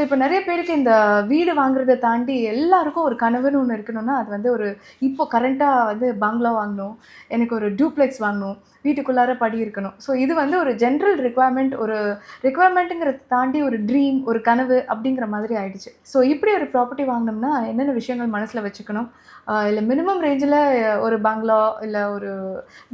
இப்போ நெறைய பேருக்கு இந்த வீடு வாங்குறத தாண்டி எல்லாருக்கும் ஒரு கனவுன்னு ஒண்ணு இருக்கணும்னா, அது வந்து ஒரு இப்போ கரண்ட்டா வந்து பங்களா வாங்கணும். எனக்கு ஒரு டூப்ளெக்ஸ் வாங்கணும். வீட்டுக்குள்ளார படி இருக்கணும். ஸோ இது வந்து ஒரு ஜென்ரல் ரிக்வயர்மென்ட் ஒரு ரிக்வயர்மென்ட்ங்கிறத தாண்டி ஒரு ட்ரீம், ஒரு கனவு அப்படிங்கிற மாதிரி ஆயிடுச்சு. ஸோ இப்படி ஒரு ப்ராப்பர்ட்டி வாங்கணும்னா என்னென்ன விஷயங்கள் மனசுல வச்சுக்கணும்? இல்ல மினிமம் ரேஞ்சில ஒரு பங்களா, இல்ல ஒரு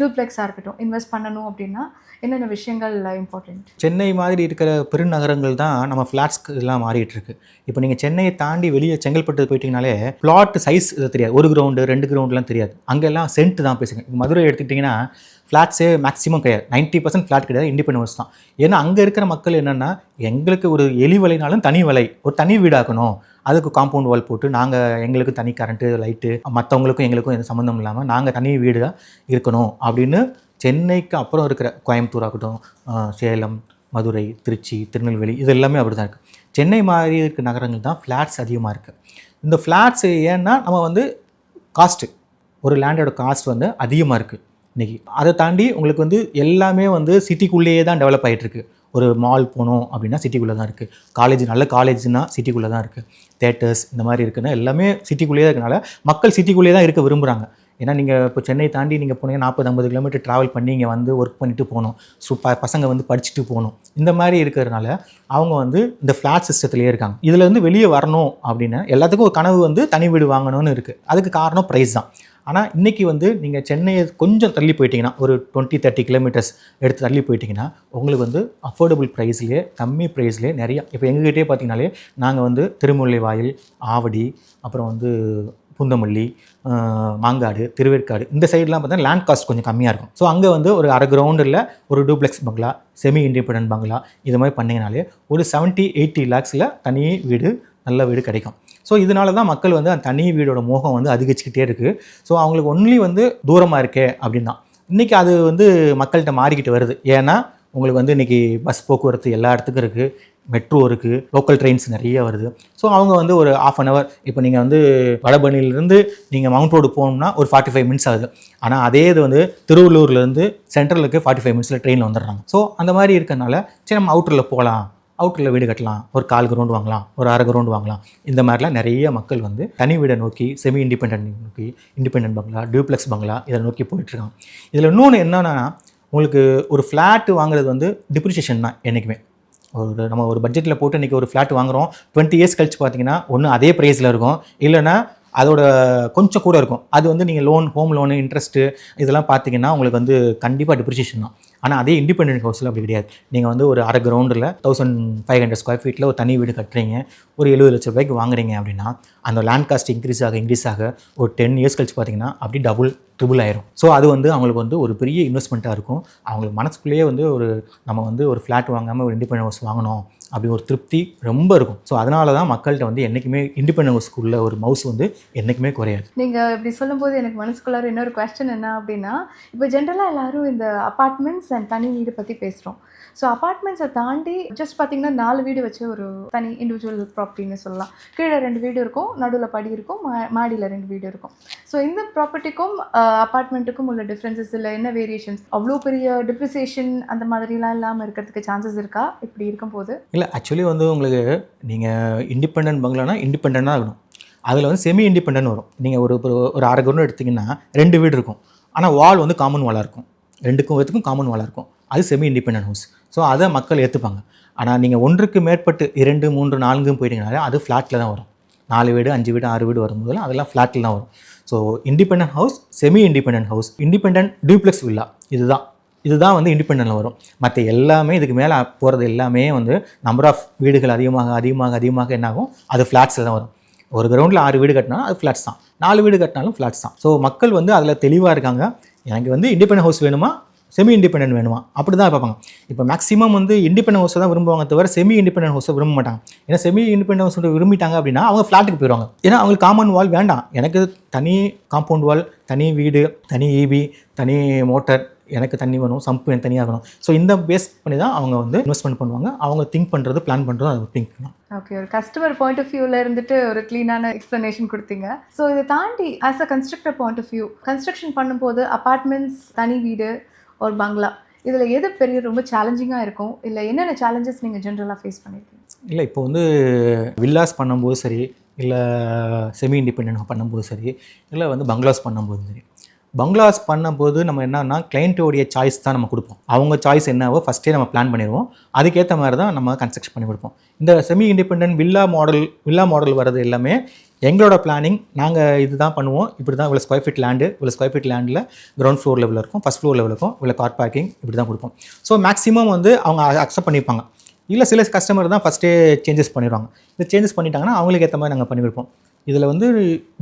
டூப்ளெக்ஸா இருக்கட்டும், இன்வெஸ்ட் பண்ணணும் அப்படின்னா, என்னென்ன விஷயங்கள் இம்பார்ட்டன்ட்? சென்னை மாதிரி இருக்கிற பெருநகரங்கள் தான் நம்ம ஃப்ளாட்ஸ்க்கு எல்லாம் மாறிட்டு இருக்கு. இப்போ நீங்கள் சென்னையை தாண்டி வெளியே செங்கல்பட்டு போயிட்டீங்கனாலே பிளாட் சைஸ் தெரியாது. 1 கிரவுண்டு 2 கிரவுண்டுலாம் தெரியாது. அங்கெல்லாம் சென்ட் தான் பேசுங்க. இப்போ மதுரை எடுத்துக்கிட்டிங்கன்னா ஃப்ளாட்ஸே மேக்ஸிமம் கிடையாது. 90% ஃப்ளாட் கிடையாது, இண்டிபெண்டன்ஸ் தான். ஏன்னா அங்கே இருக்கிற மக்கள் என்னென்னா, எங்களுக்கு ஒரு எலி வலைனாலும் தனி வலை, ஒரு தனி வீடாக்கணும், அதுக்கு காம்பவுண்ட் வால் போட்டு நாங்கள் எங்களுக்கு தனி கரண்ட்டு லைட்டு, மற்றவங்களுக்கும் எங்களுக்கும் எந்த சம்மந்தம் இல்லாமல் நாங்கள் தனி வீடாக இருக்கணும் அப்படின்னு சென்னைக்கு அப்புறம் இருக்கிற கோயம்புத்தூர் ஆகட்டும், சேலம், மதுரை, திருச்சி, திருநெல்வேலி இது எல்லாமே அப்படி தான் இருக்குது. சென்னை மாதிரி இருக்க நகரங்கள் தான் ஃப்ளாட்ஸ் அதிகமாக இருக்குது. இந்த ஃப்ளாட்ஸு ஏன்னா நம்ம வந்து காஸ்ட்டு, ஒரு லேண்டோட காஸ்ட் வந்து அதிகமாக இருக்குது இன்றைக்கி. அதை தாண்டி உங்களுக்கு வந்து எல்லாமே வந்து சிட்டிக்குள்ளேயே தான் டெவலப் ஆகிட்டுருக்கு. ஒரு மால் போனோம் அப்படின்னா சிட்டிக்குள்ளே தான் இருக்குது. காலேஜ் நல்ல காலேஜ்னால் சிட்டிக்குள்ளே தான் இருக்குது. தேட்டர்ஸ் இந்த மாதிரி இருக்குன்னா எல்லாமே சிட்டிக்குள்ளேயே இருக்கனால மக்கள் சிட்டிக்குள்ளேயே தான் இருக்க விரும்புகிறாங்க. ஏன்னா நீங்கள் இப்போ சென்னை தாண்டி நீங்கள் போனீங்கன்னா 40-50 கிலோமீட்டர் ட்ராவல் பண்ணி இங்கே வந்து ஒர்க் பண்ணிட்டு போகணும். பசங்க வந்து படிச்சுட்டு போகணும். இந்த மாதிரி இருக்கிறதுனால அவங்க வந்து இந்த ஃப்ளாட் சிஸ்டத்துலேயே இருக்காங்க. இதில் வந்து வெளியே வரணும் அப்படின்னா எல்லாத்துக்கும் ஒரு கனவு வந்து தனி வீடு வாங்கணும்னு இருக்குது. அதுக்கு காரணம் ப்ரைஸ் தான். ஆனால் இன்றைக்கி வந்து நீங்கள் சென்னையை கொஞ்சம் தள்ளி போயிட்டீங்கன்னா, ஒரு 20-30 கிலோமீட்டர்ஸ் எடுத்து தள்ளி போயிட்டிங்கன்னா உங்களுக்கு வந்து அஃபோர்டபுள் ப்ரைஸ்லேயே, கம்மி ப்ரைஸ்லேயே நிறையா. இப்போ எங்ககிட்டே பார்த்தீங்கனாலே நாங்கள் வந்து திருமுல்லைவாயில், ஆவடி, அப்புறம் வந்து பூந்தமல்லி, மாங்காடு, திருவேற்காடு இந்த சைட்லாம் பார்த்தீங்கன்னா லேண்ட் காஸ்ட் கொஞ்சம் கம்மியாக இருக்கும். ஸோ அங்கே வந்து ஒரு அரை கிரவுண்டில் ஒரு டூப்ளெக்ஸ் பங்களா, செமி இண்டிபெண்டன்ட் பங்களா இது மாதிரி பண்ணிங்கனாலே ஒரு 70-80 லேக்ஸில் தனி வீடு, நல்ல வீடு கிடைக்கும். ஸோ இதனால தான் மக்கள் வந்து அந்த தனி வீடோட மோகம் வந்து அதிகரிச்சுக்கிட்டே இருக்குது. ஸோ அவங்களுக்கு ஒன்லி வந்து தூரமாக இருக்கே அப்படின்னு தான். இன்றைக்கி அது வந்து மக்கள்கிட்ட மாறிக்கிட்டு வருது. ஏன்னா உங்களுக்கு வந்து இன்றைக்கி பஸ் போக்குவரத்து எல்லா இடத்துக்கும் இருக்குது, மெட்ரோ இருக்குது, லோக்கல் ட்ரெயின்ஸ் நிறைய வருது. ஸோ அவங்க வந்து ஒரு 1/2 hour, இப்போ நீங்கள் வந்து வடபழனியிலேருந்து நீங்கள் மவுண்ட் ரோடு போகணும்னா ஒரு 45 மினிட்ஸ் ஆகுது. ஆனால் அதே இது வந்து திருவள்ளூர்லேருந்து சென்ட்ரலுக்கு 45 மினிட்ஸில் ட்ரெயினில் வந்துடுறாங்க. ஸோ அந்த மாதிரி இருக்கிறதுனால சரி நம்ம அவுட்டரில் போகலாம், அவுட்டரில் வீடு கட்டலாம், ஒரு 1/4 கிரவுண்டு வாங்கலாம், ஒரு 1/2 கிரவுண்டு வாங்கலாம். இந்த மாதிரிலாம் நிறைய மக்கள் வந்து தனி வீடை நோக்கி, செமி இண்டிபெண்டன்ட் நோக்கி, இண்டிபெண்டன்ட் பங்களா, டியூப்ளெக்ஸ் பங்களா இதை நோக்கி போயிட்டுருக்காங்க. இதில் இன்னொன்று என்னென்னா, உங்களுக்கு ஒரு ஃப்ளாட்டு வாங்குறது வந்து டிப்ரிசியேஷன் தான் என்றைக்குமே. நம்ம ஒரு பட்ஜெட்டில் போட்டு இன்றைக்கி ஒரு ஃப்ளாட் வாங்குகிறோம், 20 இயர்ஸ் கழிச்சு பார்த்தீங்கன்னா ஒன்று அதே ப்ரைஸில் இருக்கும், இல்லைனா அதோட கொஞ்சம் கூட இருக்கும். அது வந்து நீங்கள் லோன், ஹோம் லோனு, இன்ட்ரெஸ்ட்டு இதெல்லாம் பார்த்தீங்கன்னா உங்களுக்கு வந்து கண்டிப்பாக டிப்ரிசியேஷன் தான். ஆனால் அதே இண்டிபெண்டன்ட் ஹவுஸில் அப்படி கிடையாது. நீங்கள் வந்து ஒரு அரை கிரவுண்டில் 1500 ஸ்கொயர் ஃபீட்டில் ஒரு தனி வீடு கட்டுறீங்க, ஒரு 70 லட்ச ரூபாய்க்கு வாங்குறீங்க அப்படின்னா அந்த லேண்ட் காஸ்ட் இன்க்ரீஸ் ஆக ஒரு 10 இயர்ஸ் கழிச்சு பார்த்தீங்கன்னா அப்படி ட்ரிபிள் ஆயிரும். ஸோ அது வந்து அவங்களுக்கு வந்து ஒரு பெரிய இன்வெஸ்ட்மெண்ட்டாக இருக்கும். அவங்களுக்கு மனசுக்குள்ளேயே வந்து நம்ம வந்து ஒரு ஃப்ளாட் வாங்காமல் ஒரு இண்டிபெண்டன்ட் ஹவுஸ் வாங்கணும் அப்படி ஒரு திருப்தி ரொம்ப இருக்கும். ஸோ அதனால தான் மக்கள்கிட்ட வந்து என்றைக்குமே இண்டிபெண்டன்ட் ஹவுஸ்க்குள்ள ஒரு மவுஸ் வந்து என்றைக்குமே குறையாது. நீங்கள் இப்படி சொல்லும்போது எனக்கு மனசுக்குள்ளார இன்னொரு கொஸ்டின் என்ன அப்படின்னா, இப்போ ஜென்ரலாக எல்லாரும் இந்த அப்பார்ட்மெண்ட்ஸ் அண்ட் தனி வீடு பற்றி பேசுகிறோம். ஸோ அப்பார்ட்மெண்ட்ஸை தாண்டி ஜஸ்ட் பார்த்தீங்கன்னா 4 வீடு வச்சு ஒரு தனி இண்டிவிஜுவல் ப்ராப்பர்ட்டின்னு சொல்லலாம். கீழே 2 வீடு இருக்கும், நடுவில் படி இருக்கும், மாடியில் 2 வீடு இருக்கும். ஸோ இந்த ப்ராப்பர்ட்டிக்கும் அப்பார்ட்மெண்ட்டுக்கும் உள்ள டிஃப்ரென்சஸ் இல்லை, என்ன வேரியேஷன்ஸ், அவ்வளோ பெரிய டிப்ரிசியேஷன் அந்த மாதிரிலாம் இல்லாமல் இருக்கிறதுக்கு சான்சஸ் இருக்கா இப்படி இருக்கும்போது? இல்லை, ஆக்சுவலி வந்து உங்களுக்கு நீங்கள் இண்டிபெண்டன்ட் பங்களானா இண்டிபெண்டண்டாக இருக்கணும். அதில் வந்து செமி இண்டிபெண்டன்ட் வரும். நீங்கள் ஒரு அரை கிரவுண்ட் எடுத்திங்கன்னா 2 வீடு இருக்கும், ஆனால் வால் வந்து காமன் வாலாக இருக்கும், 2க்கும் விதத்துக்கும் காமன் வாலாக இருக்கும். அது செமி இண்டிபெண்டன்ட் ஹவுஸ். ஸோ அதை மக்கள் ஏற்றுப்பாங்க. ஆனால் நீங்கள் 1க்கு மேற்பட்டு 2, 3, 4 போயிட்டீங்கனாலே அது ஃப்ளாட்டில் தான் வரும். 4 வீடு, 5 வீடு, 6 வீடு வரும்போதெல்லாம் அதெல்லாம் ஃப்ளாட்டில் தான் வரும். So independent house, semi independent house, independent duplex villa இதுதான் வந்து இண்டிபெண்டன்ட்டில் வரும். மற்ற எல்லாமே இதுக்கு மேலே போகிறது எல்லாமே வந்து நம்பர் ஆஃப் வீடுகள் அதிகமாக என்னாகும், அது ஃப்ளாட்ஸில் தான் வரும். ஒரு கிரவுண்டில் 6 வீடு கட்டினாலும் அது ஃப்ளாட்ஸ் தான், 4 வீடு கட்டினாலும் ஃப்ளாட்ஸ் தான். ஸோ மக்கள் வந்து அதில் தெளிவாக இருக்காங்க. எனக்கு வந்து இண்டிபெண்டன்ட் ஹவுஸ் வேணுமா, செமி இண்டிபெண்டன்ட் வேணுமா, அப்படி தான் பார்ப்பாங்க. இப்போ மேக்ஸிமம் வந்து இண்டிபெண்டன்ட் ஹவுஸை தான் விரும்புவாங்க தவிர செமி இண்டிபெண்டன்ட் ஹவுஸை விரும்ப மாட்டாங்க. ஏன்னா செமி இண்டிபெண்டன்ட் ஹவுஸ் விரும்பிட்டாங்க அப்படின்னா அவங்க ஃப்ளாட்டுக்கு போயிடுவாங்க. ஏன்னா அவங்களுக்கு காமன் வால் வேண்டாம், எனக்கு தனி காம்பவுண்ட் வால், தனி வீடு, தனி ஈபி, தனி மோட்டர், எனக்கு தண்ணி வேணும், சம்பு எனக்கு தனியாக வேணும். ஸோ இந்த பேஸ் பண்ணி தான் அவங்க வந்து இன்வெஸ்ட்மெண்ட் பண்ணுவாங்க. அவங்க திங்க் பண்ணுறது, பிளான் பண்ணுறது அதை திங்க் பண்ணுவாங்க. ஓகே, ஒரு கஸ்டமர் பாயிண்ட் ஆஃப் வியூவில் இருந்துட்டு ஒரு க்ளீனான எக்ஸ்ப்ளனேஷன் கொடுத்தீங்க. ஸோ இதை தாண்டி as a constructor point of view, construction பண்ணும்போது அப்பார்ட்மெண்ட்ஸ், தனி வீடு ஒரு பங்களா இதில் எது பெரிய ரொம்ப சேலஞ்சிங்காக இருக்கும், இல்லை என்னென்ன சேலஞ்சஸ் நீங்கள் ஜென்ரலாக ஃபேஸ் பண்ணியிருக்கீங்க? இல்லை இப்போ வந்து வில்லாஸ் பண்ணும்போது சரி, இல்லை செமி இண்டிபெண்டன்ட் பண்ணும்போது சரி, இல்லை வந்து பங்களாஸ் பண்ணும்போது சரி, பங்களாஸ் பண்ணும்போது நம்ம என்னன்னா கிளைண்ட்டோடைய சாய்ஸ் தான் நம்ம கொடுப்போம். அவங்க சாய்ஸ் என்னவோ ஃபஸ்ட்டே நம்ம பிளான் பண்ணிடுவோம். அதுக்கேற்ற மாதிரி தான் நம்ம கன்ஸ்ட்ரக்ஷன் பண்ணி கொடுப்போம். இந்த செமி இண்டிபெண்டன்ட் வில்லா மாடல் வர்றது எல்லாமே எங்களோட பிளானிங். நாங்கள் இது தான் பண்ணுவோம், இப்படி தான் இவ்வளோ ஸ்கொயர் ஃபீட் லேண்டு, இவ்வளோ ஸ்கொயர் ஃபீட் லேண்டில் கிரவுண்ட் ஃப்ளோர் லெவலில் இருக்கும், ஃபஸ்ட் ஃப்ளோர் லெவலில் இருக்கும், இவ்வளோ கார் பார்க்கிங், இப்படி தான் கொடுப்போம். ஸோ மேக்ஸிமம் வந்து அவங்க அக்செப்ட் பண்ணிப்பாங்க. இல்லை சில கஸ்டமர் தான் ஃபஸ்ட்டே சேஞ்சஸ் பண்ணிடுவாங்க. இந்த சேஞ்சஸ் பண்ணிட்டாங்கன்னா அவங்களுக்கு ஏற்ற மாதிரி நாங்கள் பண்ணி கொடுப்போம். இதில் வந்து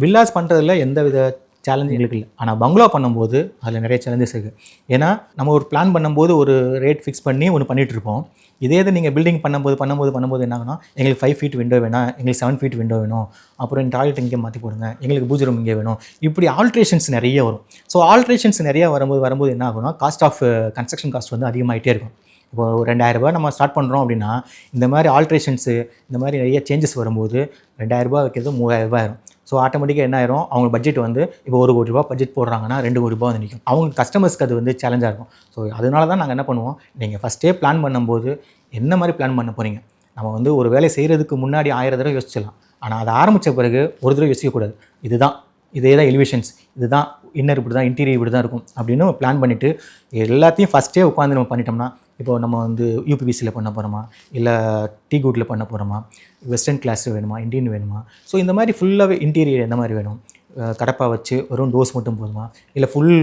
வில்லாஸ் பண்ணுறதுல எந்த வித சேலஞ்ச் எங்களுக்கு இல்லை. ஆனால் பங்களா பண்ணும்போது அதில் நிறைய சேலஞ்சஸ் இருக்குது. ஏன்னா நம்ம ஒரு பிளான் பண்ணும்போது ஒரு ரேட் ஃபிக்ஸ் பண்ணி ஒன்று பண்ணிகிட்டு இருப்போம். இதே இது நீங்கள் பில்டிங் பண்ணும்போது என்ன ஆகுனா, எங்களுக்கு 5 ஃபீட் விண்டோ வேணும், எங்களுக்கு 7 ஃபீட் விண்டோ வேணும், அப்புறம் டாய்லெட் இங்கே மாற்றி போடுங்க, எங்களுக்கு பூஜை ரூம் இங்கே வேணும், இப்படி ஆல்ட்ரேஷன்ஸ் நிறைய வரும். ஸோ ஆல்ட்ரேஷன்ஸ் நிறையா வரும்போது என்ன ஆகுனா, காஸ்ட் ஆஃப் கன்ஸ்ட்ரக்ஷன் காஸ்ட் வந்து அதிகமாகிட்டே இருக்கும். இப்போ ஒரு 2000 ரூபாய் நம்ம ஸ்டார்ட் பண்ணுறோம் அப்படின்னா, இந்த மாதிரி ஆல்ட்ரேஷன்ஸு இந்த மாதிரி நிறைய சேஞ்சஸ் வரும்போது 2000 ரூபாய் வைக்கிறது 3000 ரூபாய் ஆயிரும். ஸோ ஆட்டோமேட்டிக்காக என்ன ஆயிரும், அவங்க பட்ஜெட் வந்து இப்போ 1 கோடி ரூபா பட்ஜெட் போடுறாங்கன்னா 2 கோடி ரூபா வந்து நிற்கும். அவங்க கஸ்டமர்ஸ்க்கு அது வந்து சேலஞ்சாக இருக்கும். ஸோ அதனால தான் நாங்கள் என்ன பண்ணுவோம், நீங்கள் ஃபஸ்ட்டே பிளான் பண்ணும்போது என்ன மாதிரி பிளான் பண்ண போகிறீங்க. நம்ம வந்து ஒரு வேலை செய்கிறதுக்கு முன்னாடி 1000 தடவை யோசிச்சிடலாம். ஆனால் அதை ஆரம்பித்த பிறகு ஒரு தடவை யோசிக்கக்கூடாது. இதே தான் எலிவேஷன்ஸ், இதுதான் இன்னர், இப்படி தான் இன்டீரியர், இப்படி தான் இருக்கும் அப்படின்னு பிளான் பண்ணிவிட்டு எல்லாத்தையும் ஃபஸ்ட்டே உட்காந்து நம்ம பண்ணிட்டோம்னா, இப்போ நம்ம வந்து யூபிவிசியில் பண்ண போகிறோமா, இல்லை டீ குட்டில் பண்ண போகிறோமா, வெஸ்டர்ன் கிளாஸ் வேணுமா, இண்டியன் வேணுமா, ஸோ இந்த மாதிரி ஃபுல்லாகவே இன்டீரியர் எந்த மாதிரி வேணும், கடப்பா வச்சு வெறும் டோர்ஸ் மட்டும் போதுமா, இல்லை ஃபுல்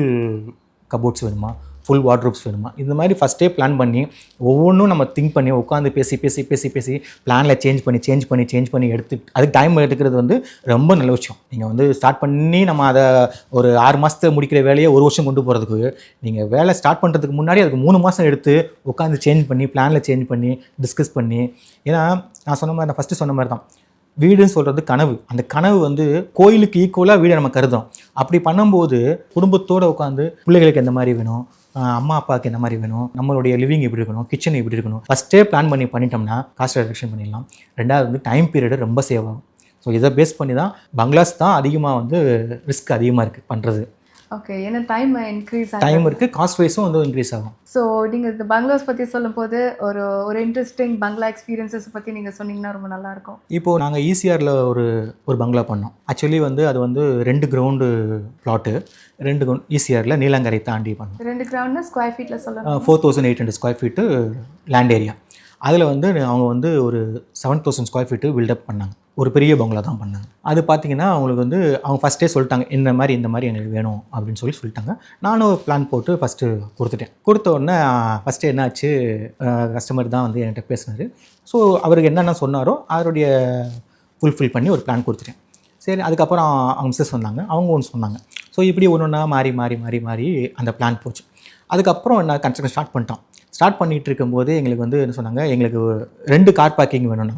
கபோர்ட்ஸ் வேணுமா, ஃபுல் வார்ட்ரோப்ஸ் வேணுமா, இந்த மாதிரி ஃபஸ்ட்டே பிளான் பண்ணி ஒவ்வொன்றும் நம்ம திங்க் பண்ணி உட்காந்து பேசி பிளானில் சேஞ்ச் பண்ணி எடுத்து அதுக்கு டைம் எடுக்கிறது வந்து ரொம்ப நல்ல விஷயம். நீங்கள் வந்து ஸ்டார்ட் பண்ணி நம்ம அதை ஒரு 6 மாதத்தை முடிக்கிற வேலையை 1 வருஷம் கொண்டு போகிறதுக்கு, நீங்கள் வேலை ஸ்டார்ட் பண்ணுறதுக்கு முன்னாடி அதுக்கு 3 மாதம் எடுத்து உட்காந்து பிளானில் சேஞ்ச் பண்ணி டிஸ்கஸ் பண்ணி. ஏன்னா நான் ஃபஸ்ட்டு சொன்ன மாதிரி தான், வீடுன்னு சொல்கிறது கனவு. அந்த கனவு வந்து கோயிலுக்கு ஈக்குவலாக வீடை நம்ம கருதுறோம். அப்படி பண்ணும்போது குடும்பத்தோடு உட்காந்து பிள்ளைகளுக்கு எந்த மாதிரி வேணும், அம்மா அப்பாவுக்கு என்ன மாதிரி வேணும், நம்மளுடைய லிவிங் எப்படி இருக்கணும், கிச்சன் எப்படி இருக்கணும், ஃபஸ்ட்டே பிளான் பண்ணிட்டோம்னா காஸ்ட் ரெடக்ஷன் பண்ணிடலாம். ரெண்டாவது வந்து டைம் பீரியடு ரொம்ப சேவ் ஆகும். ஸோ இதை பேஸ் பண்ணி தான் பங்களாஸ் தான் அதிகமாக வந்து ரிஸ்க் அதிகமாக இருக்குது பண்ணுறது. ஓகே, ஏன்னா இன்க்ரீஸ் டைம் இருக்குது, காஸ்ட் வைஸும் வந்து இன்க்ரீஸ் ஆகும். ஸோ நீங்கள் இந்த பங்களாஸ் பற்றி சொல்லும்போது ஒரு இன்ட்ரெஸ்டிங் பங்களா எக்ஸ்பீரியன்ஸஸ் பற்றி நீங்கள் சொன்னீங்கன்னா ரொம்ப நல்லாயிருக்கும். இப்போது நாங்கள் ஈசிஆரில் ஒரு பங்களா பண்ணோம். ஆக்சுவலி வந்து அது வந்து 2 கிரவுண்டு பிளாட்டு, 2 கிரவுண்ட் ஈசிஆரில் நீலாங்கரை தாண்டி பண்ணோம். 2 கிரவுண்ட்னா ஸ்கொயர் ஃபீட்டில் சொல்லலாம் 4800 ஸ்கொயர் ஃபீட்டு லேண்ட் ஏரியா. அதில் வந்து அவங்க வந்து ஒரு 7000 ஸ்கொயர் ஃபீட்டு பில்டப் பண்ணாங்க. ஒரு பெரிய பங்களா தான் பண்ணாங்க. அது பார்த்தீங்கன்னா அவங்களுக்கு வந்து அவங்க ஃபஸ்ட்டே சொல்லிட்டாங்க, இந்த மாதிரி எங்களுக்கு வேணும் அப்படின்னு சொல்லிட்டாங்க. நானும் பிளான் போட்டு ஃபஸ்ட்டு கொடுத்த உடனே ஃபஸ்ட்டு என்னாச்சு, கஸ்டமர் தான் வந்து என்கிட்ட பேசினார். ஸோ அவருக்கு என்னென்ன சொன்னாரோ அவருடைய ஃபுல்ஃபில் பண்ணி ஒரு பிளான் கொடுத்துட்டேன். சரி, அதுக்கப்புறம் அவங்க மிஸ்ஸஸ் சொன்னாங்க, அவங்க ஒன்று சொன்னாங்க. ஸோ இப்படி ஒன்றா மாறி அந்த பிளான் போச்சு. அதுக்கப்புறம் என்ன கன்ஸ்ட்ரக்ஷன் ஸ்டார்ட் பண்ணிகிட்டு இருக்கும்போது எங்களுக்கு வந்து என்ன சொன்னாங்க, எங்களுக்கு 2 கார் பார்க்கிங் வேணும்னா,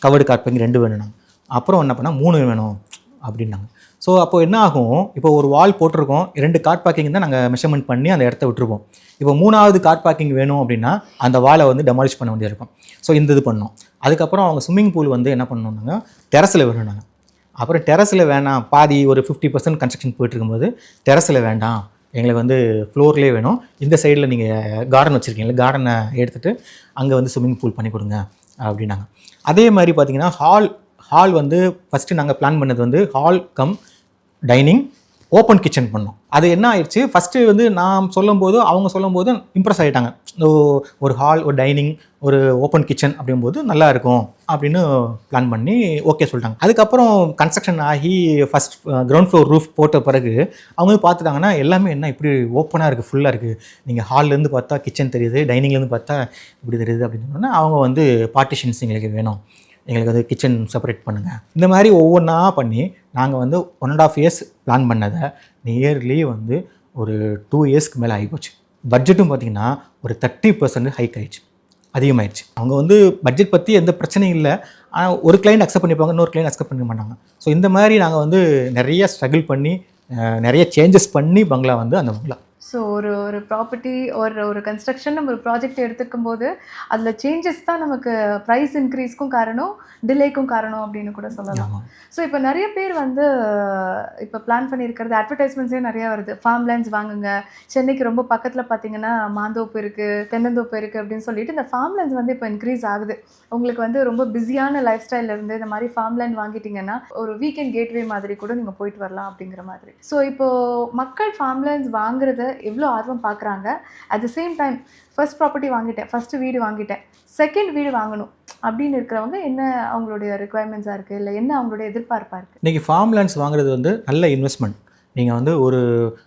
கவர்டு கார் பார்க்கிங் 2 வேணும்னா, அப்புறம் என்ன பண்ணால் 3 வேணும் அப்படின்னாங்க. ஸோ அப்போது என்ன ஆகும், இப்போ ஒரு வால் போட்டிருக்கோம், 2 கார் பார்க்கிங் தான் நாங்கள் மெஷர்மெண்ட் பண்ணி அந்த இடத்த விட்டுருப்போம். இப்போ 3வது கார் பார்க்கிங் வேணும் அப்படின்னா அந்த வாலை வந்து டெமாலிஷ் பண்ண வேண்டியது இருக்கும். ஸோ இது பண்ணோம். அதுக்கப்புறம் அவங்க ஸ்விம்மிங் பூல் வந்து என்ன பண்ணணுன்னாங்க, டெரஸில் வேணும்னாங்க. அப்புறம் டெரஸில் வேணாம், பாதி ஒரு 50% கன்ஸ்ட்ரக்ஷன் போயிட்டுருக்கும்போது டெரஸில் வேண்டாம், எங்களுக்கு வந்து ஃப்ளோர்லேயே வேணும், இந்த சைடில் நீங்கள் கார்டன் வச்சுருக்கீங்களா, கார்டனை எடுத்துகிட்டு அங்கே வந்து ஸ்விம்மிங் பூல் பண்ணி கொடுங்க அப்படின்னாங்க. அதே மாதிரி பார்த்திங்கன்னா ஹால் வந்து ஃபஸ்ட்டு நாங்கள் பிளான் பண்ணது வந்து hall come dining open kitchen பண்ணோம். அது என்ன ஆயிடுச்சு, ஃபஸ்ட்டு வந்து நான் சொல்லும்போது அவங்க சொல்லும்போது இம்ப்ரெஸ் ஆகிட்டாங்க. ஒரு ஹால், ஒரு டைனிங், ஒரு ஓப்பன் கிச்சன் அப்படிங்கும்போது நல்லா இருக்கும் அப்படின்னு பிளான் பண்ணி ஓகே சொல்லிட்டாங்க. அதுக்கப்புறம் கன்ஸ்ட்ரக்ஷன் ஆகி ஃபஸ்ட் கிரவுண்ட் ஃப்ளோர் ரூஃப் போட்ட பிறகு அவங்க பார்த்துட்டாங்கன்னா எல்லாமே என்ன இப்படி ஓப்பனாக இருக்குது, ஃபுல்லாக இருக்குது, நீங்கள் ஹால்லேருந்து பார்த்தா கிச்சன் தெரியுது, டைனிங்லேருந்து பார்த்தா இப்படி தெரியுது அப்படின்னு சொன்னால் அவங்க வந்து பார்ட்டிஷன்ஸ் எங்களுக்கு வேணும், எங்களுக்கு வந்து கிச்சன் செப்பரேட் பண்ணுங்கள். இந்த மாதிரி ஒவ்வொன்றா பண்ணி நாங்கள் வந்து 1.5 இயர்ஸ் பிளான் பண்ணதை நியர்லி வந்து ஒரு 2 இயர்ஸ்க்கு மேலே ஆகிப்போச்சு. பட்ஜெட்டும் பார்த்திங்கன்னா ஒரு 30% ஹைக் ஆகிடுச்சு, அதிகமாகிடுச்சு. அவங்க வந்து பட்ஜெட் பற்றி எந்த பிரச்சனையும் இல்லை, ஆனால் ஒரு கிளைண்ட் அக்செப்ட் பண்ணிப்பாங்க, இன்னொரு கிளைண்ட் அக்செப்ட் பண்ண மாட்டாங்க. ஸோ இந்த மாதிரி நாங்கள் வந்து நிறைய ஸ்ட்ரகிள் பண்ணி நிறைய சேஞ்சஸ் பண்ணி பங்களா வந்து அந்த பங்களா. ஸோ ஒரு ப்ராப்பர்ட்டி ஒரு கன்ஸ்ட்ரக்ஷன் நம்ம ஒரு ப்ராஜெக்ட் எடுத்துக்கும் போது அதில் சேஞ்சஸ் தான் நமக்கு ப்ரைஸ் இன்க்ரீஸ்க்கும் காரணம், டிலேக்கும் காரணம் அப்படின்னு கூட சொல்லலாம். ஸோ இப்போ நிறைய பேர் வந்து இப்போ பிளான் பண்ணியிருக்கிறது அட்வர்டைஸ்மெண்ட்ஸே நிறையா வருது. ஃபார்ம் லேண்ட்ஸ் வாங்குங்க, சென்னைக்கு ரொம்ப பக்கத்தில் பார்த்தீங்கன்னா மாந்தோப்பு இருக்குது, தென்னந்தோப்பு இருக்குது அப்படின்னு சொல்லிட்டு இந்த ஃபார்ம் லேண்ட்ஸ் வந்து இப்போ இன்க்ரீஸ் ஆகுது. உங்களுக்கு வந்து ரொம்ப பிஸியான லைஃப் ஸ்டைலில் இருந்து இந்த மாதிரி ஃபார்ம் லேண்ட் வாங்கிட்டீங்கன்னா ஒரு வீக்கெண்ட் கேட்வே மாதிரி கூட நீங்கள் போயிட்டு வரலாம் அப்படிங்கிற மாதிரி. ஸோ இப்போது மக்கள் ஃபார்ம் லேண்ட்ஸ் வாங்குறத எவ்வளோ ஆர்வம் பார்க்குறாங்க. At the same time first property வாங்கிட்டேன், ஃபஸ்ட்டு வீடு வாங்கிட்டேன், செகண்ட் வீடு வாங்கணும் அப்படின்னு இருக்கிறவங்க என்ன அவங்களுடைய ரெக்குவயர்மெண்ட்ஸாக இருக்குது, இல்லை என்ன அவங்களுடைய எதிர்பார்ப்பாக இருக்குது? இன்றைக்கி ஃபார்ம் லேண்ட்ஸ் வாங்குறது வந்து நல்ல இன்வெஸ்ட்மெண்ட். நீங்கள் வந்து ஒரு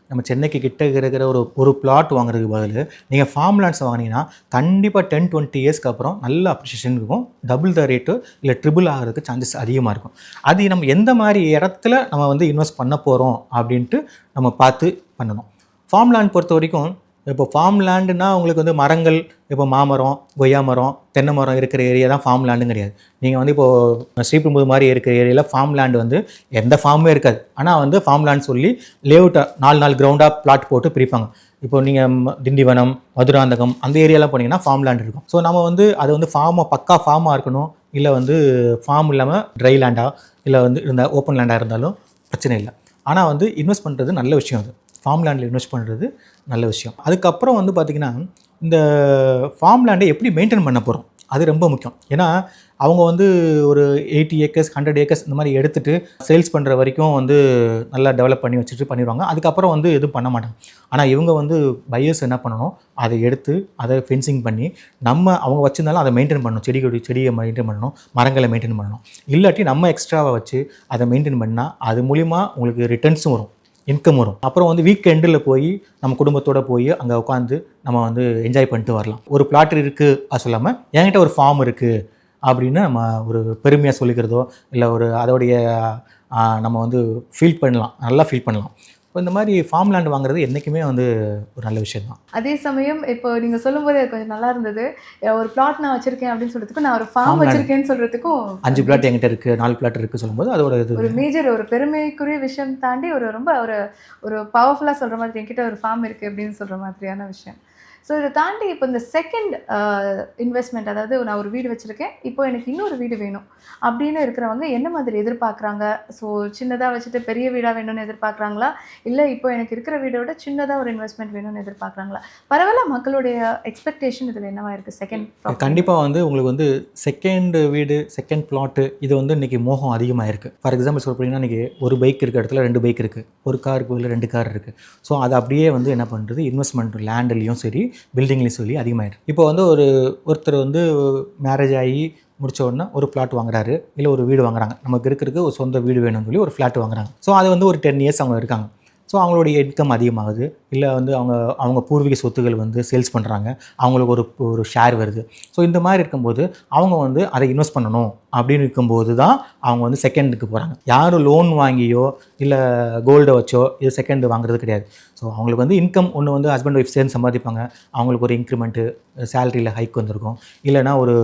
நம்ம சென்னைக்கு கிட்ட இருக்கிற ஒரு பிளாட் வாங்குறதுக்கு பதில் நீங்கள் ஃபார்ம் லேண்ட்ஸ் வாங்கினீங்கன்னா கண்டிப்பாக 10-20 இயர்ஸ்க்கு அப்புறம் நல்ல அப்ரிஷியேஷன் இருக்கும். டபுள் த ரேட்டு இல்லை ட்ரிபிள் ஆகிறதுக்கு சான்சஸ் அதிகமாக இருக்கும். அது நம்ம எந்த மாதிரி இடத்துல நம்ம வந்து இன்வெஸ்ட் பண்ண போகிறோம் அப்படின்ட்டு நம்ம பார்த்து பண்ணணும். ஃபார்ம் லேண்ட் பொறுத்த வரைக்கும் இப்போ ஃபார்ம் லேண்டுனா உங்களுக்கு வந்து மரங்கள், இப்போ மாமரம், கொய்யா மரம், தென்னை மரம் இருக்கிற ஏரியா தான் ஃபார்ம் லேண்டும் கிடையாது. நீங்கள் வந்து இப்போது ஸ்ரீபெரும்புதூர் மாதிரி இருக்கிற ஏரியாவில் ஃபார்ம் லேண்டு வந்து எந்த ஃபார்மே இருக்காது. ஆனால் வந்து ஃபார்ம் லேண்ட் சொல்லி லேஅவுட்டாக 4 கிரவுண்டாக பிளாட் போட்டு பிரிப்பாங்க. இப்போ நீங்கள் திண்டிவனம், மதுராந்தகம் அந்த ஏரியாலாம் போனீங்கன்னா ஃபார்ம் லேண்ட் இருக்கும். ஸோ நம்ம வந்து அது வந்து பக்கா ஃபார்மாக இருக்கணும், இல்லை வந்து ஃபார்ம் இல்லாமல் ட்ரை லேண்டாக இல்லை வந்து இருந்தால் ஓப்பன் லேண்டாக இருந்தாலும் பிரச்சனை இல்லை. ஆனால் வந்து இன்வெஸ்ட் பண்ணுறது நல்ல விஷயம். அது ஃபார்ம் லேண்டில் இன்வெஸ்ட் பண்ணுறது நல்ல விஷயம். அதுக்கப்புறம் வந்து பார்த்திங்கன்னா இந்த ஃபார்ம் லேண்டை எப்படி மெயின்டைன் பண்ண போகிறோம் அது ரொம்ப முக்கியம். ஏன்னா அவங்க வந்து ஒரு 80 ஏக்கர்ஸ் 100 ஏக்கர்ஸ் இந்த மாதிரி எடுத்துகிட்டு சேல்ஸ் பண்ணுற வரைக்கும் வந்து நல்லா டெவலப் பண்ணி வச்சுட்டு பண்ணிடுவாங்க. அதுக்கப்புறம் வந்து எதுவும் பண்ண மாட்டாங்க. ஆனால் இவங்க வந்து பையர்ஸ் என்ன பண்ணணும், அதை எடுத்து அதை ஃபென்சிங் பண்ணி அவங்க வச்சுருந்தாலும் அதை மெயின்டைன் பண்ணணும். செடியை மெயின்டைன் பண்ணணும், மரங்களை மெயின்டைன் பண்ணணும். இல்லாட்டி நம்ம எக்ஸ்ட்ராவை வச்சு அதை மெயின்டைன் பண்ணால் அது மூலிமா உங்களுக்கு ரிட்டர்ன்ஸும் வரும், இன்கம் வரும். அப்புறம் வந்து வீக்கெண்டில் போய் நம்ம குடும்பத்தோடு போய் அங்கே உட்காந்து நம்ம வந்து என்ஜாய் பண்ணிட்டு வரலாம். ஒரு பிளாட் இருக்குது அது சொல்லாமல் என்கிட்ட ஒரு ஃபார்ம் இருக்குது அப்படின்னு நம்ம ஒரு பெருமையாக சொல்லிக்கிறதோ இல்லை அதோடைய நம்ம வந்து ஃபீல் பண்ணலாம், நல்லா ஃபீல் பண்ணலாம். இப்போ இந்த மாதிரி ஃபார்ம் லேண்ட் வாங்குறது என்றைக்குமே வந்து ஒரு நல்ல விஷயம் தான். அதே சமயம் இப்போ நீங்கள் சொல்லும்போது கொஞ்சம் நல்லா இருந்தது. ஒரு பிளாட் நான் வச்சுருக்கேன் அப்படின்னு சொல்கிறதுக்கும் நான் ஒரு ஃபார்ம் வச்சுருக்கேன்னு சொல்கிறதுக்கும் 5 பிளாட் என்கிட்ட இருக்குது 4 பிளாட் இருக்குது சொல்லும்போது அதோட ஒரு மேஜர் ஒரு பெருமைக்குரிய விஷயம் தாண்டி ரொம்ப ஒரு பவர்ஃபுல்லாக சொல்கிற மாதிரி என்கிட்ட ஒரு ஃபார்ம் இருக்குது அப்படின்னு சொல்கிற மாதிரியான விஷயம். ஸோ இதை தாண்டி இப்போ இந்த செகண்ட் இன்வெஸ்ட்மெண்ட், அதாவது நான் ஒரு வீடு வச்சுருக்கேன், இப்போ எனக்கு இன்னொரு வீடு வேணும் அப்படின்னு இருக்கிறவங்க என்ன மாதிரி எதிர்பார்க்குறாங்க? ஸோ சின்னதாக வச்சுட்டு பெரிய வீடாக வேணும்னு எதிர்பார்க்குறாங்களா, இல்லை இப்போ எனக்கு இருக்கிற வீடை விட சின்னதாக ஒரு இன்வெஸ்ட்மெண்ட் வேணும்னு எதிர்பார்க்குறாங்களா? பரவாயில்ல, மக்களுடைய எக்ஸ்பெக்டேஷன் இதில் என்னவா இருக்குது? செகண்ட் கண்டிப்பாக வந்து உங்களுக்கு வந்து செகண்ட் வீடு, செகண்ட் பிளாட்டு இது வந்து இன்றைக்கி மோகம் அதிகமாக இருக்குது. ஃபார் எக்ஸாம்பிள் சொல்ல போனீங்கன்னா இன்றைக்கி ஒரு பைக் இருக்கிற இடத்துல 2 பைக் இருக்குது, ஒரு காருக்கு இல்லை 2 கார் இருக்குது. ஸோ அது அப்படியே வந்து என்ன பண்ணுறது, இன்வெஸ்ட்மெண்ட் லேண்ட்லேயும் சரி பில்டிங்லேயும் சொல்லி அதிகமாகிடும். இப்போ வந்து ஒருத்தர் வந்து மேரேஜ் ஆகி முடித்த உடனே ஒரு ஃப்ளாட் வாங்குறாரு, இல்லை ஒரு வீடு வாங்குறாங்க. நமக்கு இருக்கிறதுக்கு ஒரு சொந்த வீடு வேணும்னு சொல்லி ஒரு ஃப்ளாட் வாங்குறாங்க. ஸோ அது வந்து ஒரு 10 இயர்ஸ் அவங்க இருக்காங்க. ஸோ அவங்களுடைய இன்கம் அதிகமாகுது, இல்லை வந்து அவங்க பூர்வீக சொத்துக்கள் வந்து சேல்ஸ் பண்ணுறாங்க, அவங்களுக்கு ஒரு ஷேர் வருது. ஸோ இந்த மாதிரி இருக்கும்போது அவங்க வந்து அதை இன்வெஸ்ட் பண்ணணும் அப்படின்னு இருக்கும்போது தான் அவங்க வந்து செகண்டுக்கு போகிறாங்க. யாரும் லோன் வாங்கியோ இல்லை கோல்டை வச்சோ இது செகண்டு வாங்குறது கிடையாது. ஸோ அவங்களுக்கு வந்து இன்கம் ஒன்று வந்து ஹஸ்பண்ட் ஒய்ஃப் சேர்ந்து சம்பாதிப்பாங்க, அவங்களுக்கு ஒரு இன்க்ரிமெண்ட்டு, சேலரியில் ஹைக் வந்திருக்கும், இல்லைனா ஒரு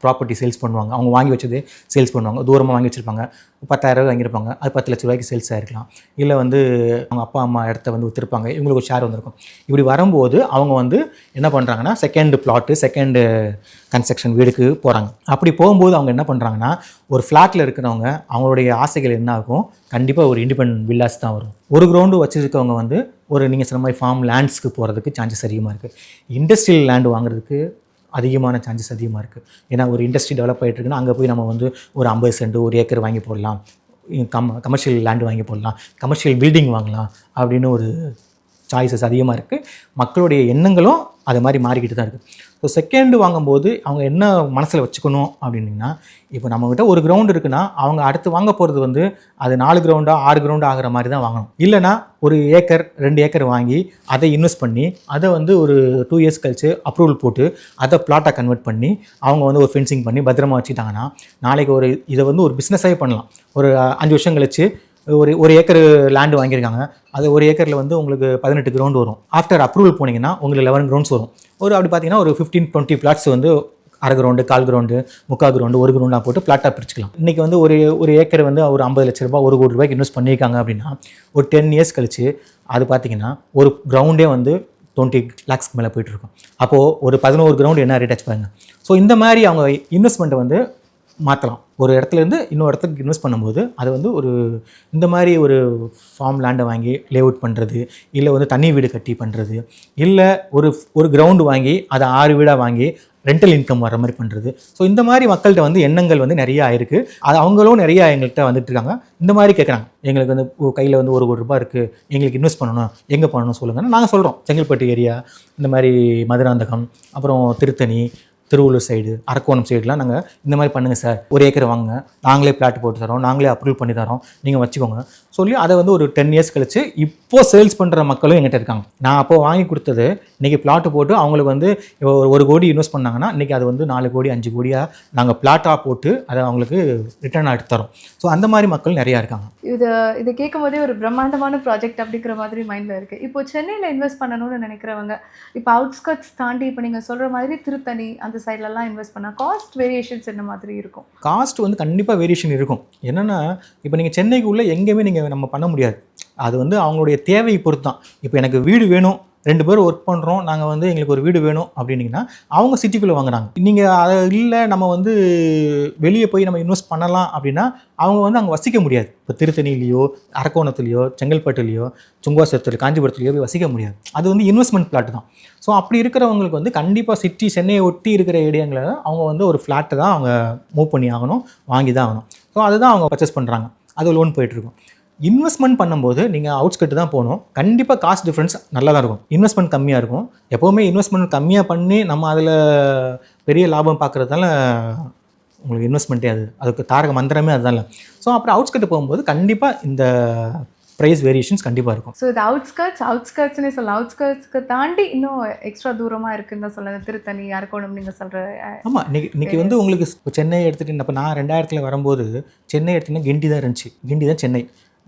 ப்ராப்பர்ட்டி சேல்ஸ் பண்ணுவாங்க, அவங்க வாங்கி வச்சது சேல்ஸ் பண்ணுவாங்க, தூரமாக வாங்கி வச்சுருப்பாங்க, 10,000 வாங்கியிருப்பாங்க, அது 10 லட்ச ரூபாய்க்கு சேல்ஸ் ஆகிருக்கலாம், இல்லை வந்து அவங்க அப்பா அம்மா இடத்த வந்து விற்றுருப்பாங்க, இவங்களுக்கு ஒரு ஷேர் வந்திருக்கும். இப்படி வரும்போது அவங்க வந்து என்ன பண்ணுறாங்கன்னா செகண்ட் பிளாட்டு, செகண்டு கன்ஸ்ட்ரக்ஷன் வீடுக்கு போகிறாங்க. அப்படி போகும்போது அவங்க என்ன பண்ணுறாங்கன்னா ஒரு ஃப்ளாட்டில் இருக்கிறவங்க அவங்களுடைய ஆசைகள் என்ன ஆகும், கண்டிப்பாக ஒரு இண்டிபெண்டன்ட் வில்லாஸ் தான் வரும். ஒரு கிரவுண்டு வச்சுருக்கவங்க வந்து நீங்கள் சொன்ன மாதிரி ஃபார்ம் லேண்ட்ஸ்க்கு போகிறதுக்கு சான்சஸ் அதிகமாக இருக்குது. இண்டஸ்ட்ரியல் லேண்டு வாங்குறதுக்கு அதிகமான சான்சஸ் அதிகமாக இருக்குது. ஏன்னா ஒரு இண்டஸ்ட்ரி டெவலப் ஆகிட்டு இருக்குன்னா அங்கே போய் நம்ம வந்து ஒரு 50 சென்ட் 1 ஏக்கர் வாங்கி போடலாம், கமர்ஷியல் லேண்டு வாங்கி போடலாம், கமர்ஷியல் பில்டிங் வாங்கலாம் அப்படின்னு ஒரு சாய்ஸஸ் அதிகமாக இருக்குது. மக்களுடைய எண்ணங்களும் அது மாதிரி மாறிக்கிட்டு தான் இருக்குது. ஸோ செகண்டு வாங்கும்போது அவங்க என்ன மனசில் வச்சுக்கணும் அப்படின்னா, இப்போ நம்மக்கிட்ட ஒரு கிரவுண்டு இருக்குன்னா அவங்க அடுத்து வாங்க போகிறது வந்து அது 4 கிரவுண்டா 6 கிரவுண்டு ஆகிற மாதிரி தான் வாங்கணும். இல்லைனா ஒரு ஏக்கர் 2 ஏக்கர் வாங்கி அதை இன்வெஸ்ட் பண்ணி அதை வந்து ஒரு 2 இயர்ஸ் கழிச்சு அப்ரூவல் போட்டு அதை பிளாட்டாக கன்வெர்ட் பண்ணி அவங்க வந்து ஒரு ஃபென்சிங் பண்ணி பத்திரமா வச்சுட்டாங்கன்னா நாளைக்கு இதை வந்து ஒரு பிஸ்னஸாகவே பண்ணலாம். ஒரு 5 வருஷம் கழிச்சு ஒரு ஏக்கர் லேண்டு வாங்கியிருக்காங்க, அது ஒரு ஏக்கரில் வந்து உங்களுக்கு 18 கிரவுண்ட் வரும். ஆஃப்டர் அப்ரூவல் போனீங்கன்னா உங்களுக்கு 11 கிரவுண்ட்ஸ் வரும். அப்படி பார்த்தீங்கன்னா ஒரு 15-20 பிளாட்ஸ் வந்து அரை கிரவுண்டு, கால் கிரவுண்டு, முக்கால் கிரவுண்டு, ஒரு கிரவுண்டாக போட்டு பிளாட்டாக பிரிச்சுக்கலாம். இன்றைக்கி வந்து ஒரு ஏக்கர் வந்து ஒரு 50 லட்ச ரூபா, 1 கோடி ரூபாய்க்கு இன்வெஸ்ட் பண்ணியிருக்காங்க அப்படின்னா ஒரு 10 இயர்ஸ் கழிச்சு அது பார்த்தீங்கன்னா ஒரு கிரவுண்டே வந்து 20 lakhs மேலே போயிட்டுருக்கும். அப்போது ஒரு 11 கிரவுண்டு என்ன ரேட் ஆச்சு பாருங்க. ஸோ இந்த மாதிரி அவங்க இன்வெஸ்ட்மெண்ட்டை வந்து மாற்றலாம். ஒரு இடத்துலேருந்து இன்னொரு இடத்துக்கு இன்வெஸ்ட் பண்ணும்போது அது வந்து இந்த மாதிரி ஒரு ஃபார்ம் லேண்டை வாங்கி லேஅவுட் பண்ணுறது, இல்லை வந்து தனி வீடு கட்டி பண்ணுறது, இல்லை ஒரு கிரவுண்டு வாங்கி அதை 6 வீடாக வாங்கி ரெண்டல் இன்கம் வர மாதிரி பண்ணுறது. ஸோ இந்த மாதிரி மக்கள்கிட்ட வந்து எண்ணங்கள் வந்து நிறைய ஆயிருக்கு. அது அவங்களும் நிறையா எங்கள்கிட்ட வந்துட்டு இருக்காங்க. இந்த மாதிரி கேட்குறாங்க, எங்களுக்கு வந்து கையில் வந்து 1 கோடி ரூபாய் இருக்குது, எங்களுக்கு இன்வெஸ்ட் பண்ணணும், எங்கே பண்ணணும் சொல்லுங்கள். நாங்கள் சொல்கிறோம், செங்கல்பட்டு ஏரியா, இந்த மாதிரி மதுராந்தகம், அப்புறம் திருத்தணி, திருவள்ளூர் சைடு, அரக்கோணம் சைடுலாம் நாங்கள் இந்த மாதிரி பண்ணுங்கள் சார், 1 ஏக்கர் வாங்க, நாங்களே பிளாட் போட்டு தரோம், நாங்களே அப்ரூவல் பண்ணி தரோம், நீங்கள் வச்சுக்கோங்க சொல்லி அதை வந்து ஒரு 10 இயர்ஸ் கழிச்சு இப்போது சேல்ஸ் பண்ணுற மக்களும் எங்கிட்ட இருக்காங்க. நான் அப்போ வாங்கி கொடுத்தது இன்றைக்கி பிளாட்டு போட்டு அவங்களுக்கு வந்து 1 கோடி இன்வெஸ்ட் பண்ணாங்கன்னா இன்றைக்கி அது வந்து 4 கோடி 5 கோடியாக நாங்கள் பிளாட்டாக போட்டு அதை அவங்களுக்கு ரிட்டர்ன் எடுத்து தரோம். ஸோ அந்த மாதிரி மக்கள் நிறையா இருக்காங்க. இதை கேட்கும் போதே ஒரு பிரம்மாண்டமான ப்ராஜெக்ட் அப்படிங்கிற மாதிரி மைண்டில் இருக்குது. இப்போ சென்னையில் இன்வெஸ்ட் பண்ணணும்னு நினைக்கிறவங்க, இப்போ அவுட்ஸ்கட்ஸ் தாண்டி இப்போ நீங்கள் சொல்கிற மாதிரி திருத்தணி அந்த சைட்லலாம் இன்வெஸ்ட் பண்ணால் காஸ்ட் வேரியேஷன்ஸ் என்ன மாதிரி இருக்கும்? காஸ்ட் வந்து கண்டிப்பாக வேரியேஷன் இருக்கும். என்னென்னா இப்போ நீங்கள் சென்னைக்குள்ளே எங்கேயுமே நம்ம பண்ண முடியாது. அது வந்து அவங்களுடைய தேவையை பொறுத்து தான். இப்போ எனக்கு வீடு வேணும், 2 பேர் ஒர்க் பண்ணுறோம், நாங்கள் வந்து எங்களுக்கு ஒரு வீடு வேணும் அப்படின்னீங்கன்னா அவங்க சிட்டிக்குள்ளே வாங்குறாங்க. நீங்கள் அதை இல்லை நம்ம வந்து வெளியே போய் நம்ம இன்வெஸ்ட் பண்ணலாம் அப்படின்னா அவங்க வந்து அங்கே வசிக்க முடியாது. இப்போ திருத்தணிலையோ, அரக்கோணத்துலையோ, செங்கல்பட்டுலையோ, சுங்குவாசத்தில், காஞ்சிபுரத்துலையோ போய் வசிக்க முடியாது. அது வந்து இன்வெஸ்ட்மெண்ட் பிளாட் தான். ஸோ அப்படி இருக்கிறவங்களுக்கு வந்து கண்டிப்பாக சிட்டி, சென்னையை ஒட்டி இருக்கிற ஏரியாங்களில் அவங்க வந்து ஒரு ஃப்ளாட்டை தான் அவங்க மூவ் பண்ணி ஆகணும், வாங்கி தான் ஆகணும். ஸோ அதுதான் அவங்க பர்ச்சேஸ் பண்ணுறாங்க. அது லோன் போயிட்டுருக்கும். இன்வெஸ்ட்மெண்ட் பண்ணும்போது நீங்கள் அவுட்ஸ்கட்டு தான் போகணும். கண்டிப்பாக காஸ்ட் டிஃப்ரென்ஸ் நல்லா தான் இருக்கும். இன்வெஸ்ட்மெண்ட் கம்மியாக இருக்கும். எப்போவுமே இன்வெஸ்ட்மெண்ட் கம்மியாக பண்ணி நம்ம அதில் பெரிய லாபம் பார்க்குறதால உங்களுக்கு இன்வெஸ்ட்மெண்ட்டே அதுக்கு தாரக மந்திரமே அதுதான் இல்லை. ஸோ அப்புறம் அவுட்ஸ்கட்டு போகும்போது கண்டிப்பாக இந்த ப்ரைஸ் வேரியேஷன்ஸ் கண்டிப்பாக இருக்கும். ஸோ இது அவுட்ஸ்கட்ஸ்னே சொல்லலாம். அவுட்ஸ்கட்ஸ்க்கு தாண்டி இன்னும் எக்ஸ்ட்ரா தூரமாக இருக்குன்னு தான் சொல்லலாம். திருத்தணி, அரக்கோணம் நீங்கள் சொல்கிற. ஆமாம், இன்னைக்கு வந்து உங்களுக்கு சென்னை எடுத்துகிட்டு, இப்போ நான் 2000 வரும்போது சென்னை எடுத்திங்கன்னா கிண்டி தான் இருந்துச்சு. கிண்டி தான் சென்னை.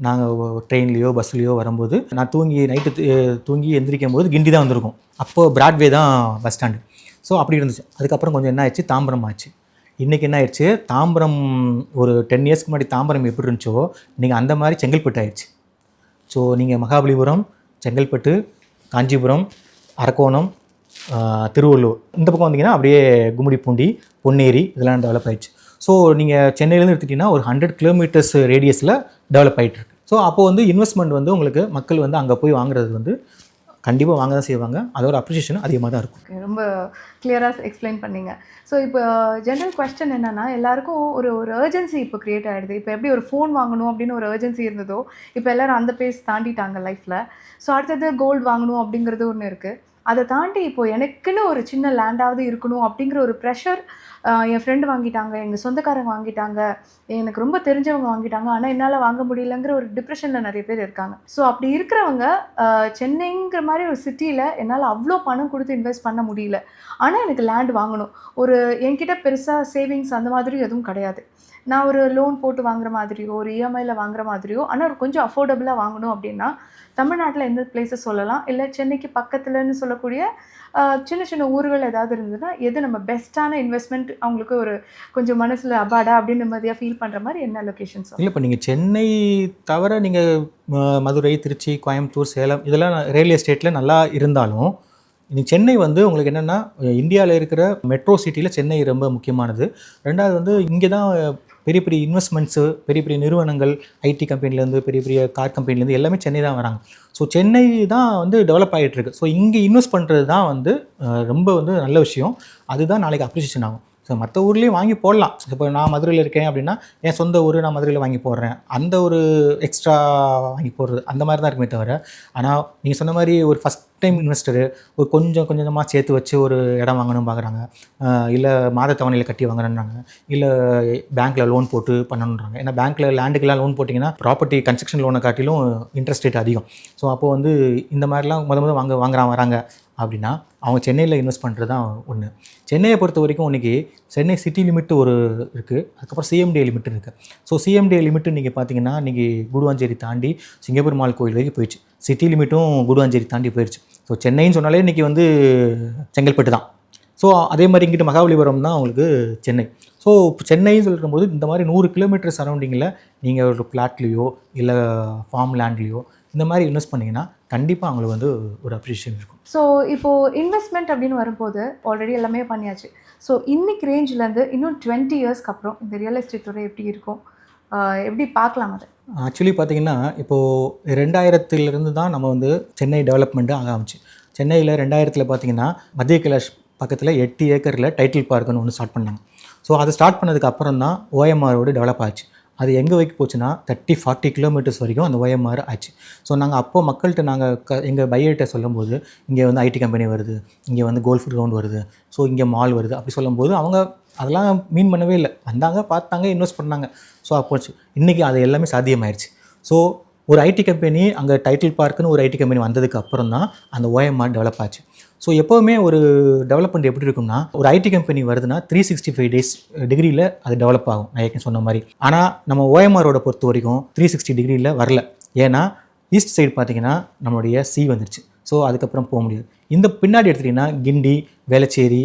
நாங்கள் ட்ரெயின்லேயோ பஸ்லேயோ வரும்போது நான் தூங்கி எந்திரிக்கும் போது கிண்டி தான் வந்திருக்கும். அப்போது பிராட்வே தான் பஸ் ஸ்டாண்டு. ஸோ அப்படி இருந்துச்சு. அதுக்கப்புறம் கொஞ்சம் என்ன ஆயிடுச்சு, தாம்பரம் ஆச்சு. இன்றைக்கி என்ன ஆயிடுச்சு, தாம்பரம் ஒரு 10 இயர்ஸ்க்கு முன்னாடி தாம்பரம் எப்படி இருந்துச்சோ நீங்கள் அந்த மாதிரி செங்கல்பட்டு ஆயிடுச்சு. ஸோ நீங்கள் மகாபலிபுரம், செங்கல்பட்டு, காஞ்சிபுரம், அரக்கோணம், திருவள்ளூர் இந்த பக்கம் வந்தீங்கன்னா அப்படியே கும்மிடிப்பூண்டி, பொன்னேரி இதெல்லாம் டெவலப் ஆயிடுச்சு. ஸோ நீங்கள் சென்னையிலேருந்து எடுத்துட்டிங்கன்னா ஒரு 100 கிலோமீட்டர்ஸ் ரேடியஸில் டெவலப் ஆகிட்டுருக்கு. ஸோ அப்போது வந்து இன்வெஸ்ட்மெண்ட் வந்து உங்களுக்கு மக்கள் வந்து அங்கே போய் வாங்குறது வந்து கண்டிப்பாக வாங்க தான் செய்வாங்க. அதோட அப்ரிஷியேஷன் அதிகமாக தான் இருக்கும். ரொம்ப கிளியராக எக்ஸ்பிளைன் பண்ணீங்க. ஸோ இப்போ ஜென்ரல் கொஸ்டின் என்னென்னா, எல்லாருக்கும் ஒரு அர்ஜென்சி இப்போ க்ரியேட் ஆகிடுது. இப்போ எப்படி ஒரு ஃபோன் வாங்கணும் அப்படின்னு ஒரு அர்ஜென்சி இருந்ததோ, இப்போ எல்லோரும் அந்த பேஸ் தாண்டிட்டாங்க லைஃப்பில். ஸோ அடுத்தது கோல்டு வாங்கணும் அப்படிங்கிறது ஒன்று இருக்குது. அதை தாண்டி இப்போது எனக்குன்னு ஒரு சின்ன லேண்டாவது இருக்கணும் அப்படிங்கிற ஒரு ப்ரெஷர். என் ஃப்ரெண்டு வாங்கிட்டாங்க, எங்கள் சொந்தக்காரங்க வாங்கிட்டாங்க, எனக்கு ரொம்ப தெரிஞ்சவங்க வாங்கிட்டாங்க, ஆனால் என்னால் வாங்க முடியலங்கிற ஒரு டிப்ரெஷனில் நிறைய பேர் இருக்காங்க. ஸோ அப்படி இருக்கிறவங்க சென்னைங்கிற மாதிரி ஒரு சிட்டியில் என்னால் அவ்வளோ பணம் கொடுத்து இன்வெஸ்ட் பண்ண முடியல, ஆனால் எனக்கு லேண்ட் வாங்கணும். என்கிட்ட பெருசாக சேவிங்ஸ் அந்த மாதிரி எதுவும் கிடையாது. நான் ஒரு லோன் போட்டு வாங்குற மாதிரியோ, ஒரு இஎம்ஐயில் வாங்குற மாதிரியோ, ஆனால் ஒரு கொஞ்சம் அஃபோர்டபுளாக வாங்கணும் அப்படின்னா தமிழ்நாட்டில் எந்த பிளேஸஸ் சொல்லலாம், இல்லை சென்னைக்கு பக்கத்துலன்னு சொல்லக்கூடிய சின்ன சின்ன ஊர்கள் ஏதாவது இருந்ததுன்னா எது நம்ம பெஸ்ட்டான இன்வெஸ்ட்மெண்ட் அவங்களுக்கு ஒரு கொஞ்சம் மனசில் அபாடா அப்படின்னு நிம்மதியாக ஃபீல் பண்ணுற மாதிரி என்ன லொக்கேஷன்ஸ்? இல்லை, இப்போ நீங்கள் சென்னை தவிர நீங்கள் மதுரை, திருச்சி, கோயம்புத்தூர், சேலம் இதெல்லாம் ரியல் எஸ்டேட்டில் நல்லா இருந்தாலும் இன்னைக்கு சென்னை வந்து உங்களுக்கு என்னென்னா இந்தியாவில் இருக்கிற மெட்ரோ சிட்டியில் சென்னை ரொம்ப முக்கியமானது. ரெண்டாவது வந்து இங்கே தான் பெரிய பெரிய இன்வெஸ்ட்மெண்ட்ஸு, பெரிய பெரிய நிறுவனங்கள், ஐடி கம்பெனிலேருந்து, பெரிய பெரிய கார் கம்பெனிலேருந்து எல்லாமே சென்னை தான் வராங்க. ஸோ சென்னை தான் வந்து டெவலப் ஆகிட்டுருக்கு. ஸோ இங்கே இன்வெஸ்ட் பண்ணுறது தான் வந்து ரொம்ப வந்து நல்ல விஷயம். அதுதான் நாளைக்கு அப்ரிஷியேஷன் ஆகும். ஸோ மற்ற ஊர்லேயும் வாங்கி போடலாம். இப்போ நான் மதுரையில் இருக்கேன் அப்படின்னா என் சொந்த ஊர், நான் மதுரையில் வாங்கி போடுறேன், அந்த ஒரு எக்ஸ்ட்ரா வாங்கி போடுறது அந்த மாதிரி தான் இருக்குமே தவிர, ஆனால் நீங்கள் சொன்ன மாதிரி ஒரு ஃபஸ்ட் டைம் இன்வெஸ்டரு ஒரு கொஞ்சமாக சேர்த்து வச்சு ஒரு இடம் வாங்கணும் பார்க்குறாங்க, இல்லை மாத தவணையில் கட்டி வாங்குறேன்றாங்க, இல்லை பேங்க்கில் லோன் போட்டு பண்ணணுன்றாங்க. ஏன்னா பேங்க்கில் லேண்டுக்கெல்லாம் லோன் போட்டிங்கன்னா ப்ராப்பர்ட்டி கன்ஸ்ட்ரக்ஷன் லோனை காட்டிலும் இன்ட்ரெஸ்ட் ரேட் அதிகம். ஸோ அப்போது வந்து இந்த மாதிரிலாம் வராங்க அப்படின்னா அவங்க சென்னையில் இன்வெஸ்ட் பண்ணுறது தான் ஒன்று. சென்னையை பொறுத்த வரைக்கும் இன்றைக்கி சென்னை சிட்டி லிமிட்டு ஒரு இருக்குது, அதுக்கப்புறம் சிஎம்டிஏ லிமிட் இருக்குது. ஸோ சிஎம்டிஏ லிமிட்டு நீங்கள் பார்த்தீங்கன்னா இன்றைக்கி கூடுவாஞ்சேரி தாண்டி சிங்கப்பூர் மால் கோயில் வரைக்கும் போயிடுச்சு. சிட்டி லிமிட்டும் கூடுவாஞ்சேரி தாண்டி போயிடுச்சு. ஸோ சென்னைன்னு சொன்னாலே இன்றைக்கி வந்து செங்கல்பட்டு தான். ஸோ அதே மாதிரி இங்கிட்டு மகாபலிபுரம் தான் உங்களுக்கு சென்னை. ஸோ இப்போ சென்னைன்னு சொல்லும்போது இந்த மாதிரி 100 கிலோமீட்டர் சரௌண்டிங்கில் நீங்கள் ஒரு பிளாட்லேயோ இல்லை ஃபார்ம் லேண்ட்லேயோ இந்த மாதிரி இன்வெஸ்ட் பண்ணிங்கன்னா கண்டிப்பாக அவங்களுக்கு வந்து ஒரு அப்ரிஷியேஷன் இருக்கும். ஸோ இப்போது இன்வெஸ்ட்மெண்ட் அப்படின்னு வரும்போது ஆல்ரெடி எல்லாமே பண்ணியாச்சு. ஸோ இன்னைக்கு ரேஞ்சிலேருந்து இன்னும் 20 இயர்ஸ்க்கு அப்புறம் இந்த ரியல் எஸ்டேட் துறை எப்படி இருக்கும், எப்படி பார்க்கலாம் அதை? ஆக்சுவலி பார்த்தீங்கன்னா இப்போது 2000 தான் நம்ம வந்து சென்னை டெவலப்மெண்ட்டு ஆரம்பிச்சு. சென்னையில் 2000 பார்த்தீங்கன்னா மத்திய கைலாஷ் பக்கத்தில் 8 ஏக்கரில் டைட்டில் பார்க்குன்னு ஒன்று ஸ்டார்ட் பண்ணாங்க. ஸோ அது ஸ்டார்ட் பண்ணதுக்கு அப்புறம் தான் ஓஎம்ஆர் ரோடு டெவலப் ஆச்சு. அது எங்கே வைக்க போச்சுன்னா 30-40 கிலோமீட்டர்ஸ் வரைக்கும் அந்த OMR ஆச்சு. ஸோ நாங்கள் அப்போ மக்கள்கிட்ட நாங்கள் எங்கள் பையர்கிட்ட சொல்லும்போது இங்கே வந்து ஐடி கம்பெனி வருது, இங்கே வந்து கோல்ஃப் கிரவுண்ட் வருது, ஸோ இங்கே மால் வருது அப்படி சொல்லும்போது அவங்க அதெல்லாம் மீன் பண்ணவே இல்லை. வந்தாங்க, பார்த்தாங்க, இன்வெஸ்ட் பண்ணாங்க. ஸோ அப்போச்சு இன்றைக்கி அது எல்லாமே சாத்தியமாயிருச்சு. ஸோ ஒரு ஐடி கம்பெனி அங்கே டைட்டில் பார்க்குன்னு ஒரு ஐடி கம்பெனி வந்ததுக்கு அப்புறம் தான் அந்த OMR டெவலப் ஆச்சு. ஸோ எப்போவுமே ஒரு டெவலப்மெண்ட் எப்படி இருக்கும்னா, ஒரு ஐடி கம்பெனி வருதுன்னா 365 டேஸ் டிகிரியில் அது டெவலப் ஆகும், நான் ஏற்கனவே சொன்ன மாதிரி. ஆனால் நம்ம OMRோட பொறுத்த வரைக்கும் 360 டிகிரியில் வரல. ஏன்னா ஈஸ்ட் சைடு பார்த்தீங்கன்னா நம்மளுடைய வந்துருச்சு. ஸோ அதுக்கப்புறம் போக முடியாது. இந்த பின்னாடி எடுத்துட்டிங்கன்னா கிண்டி, வேளச்சேரி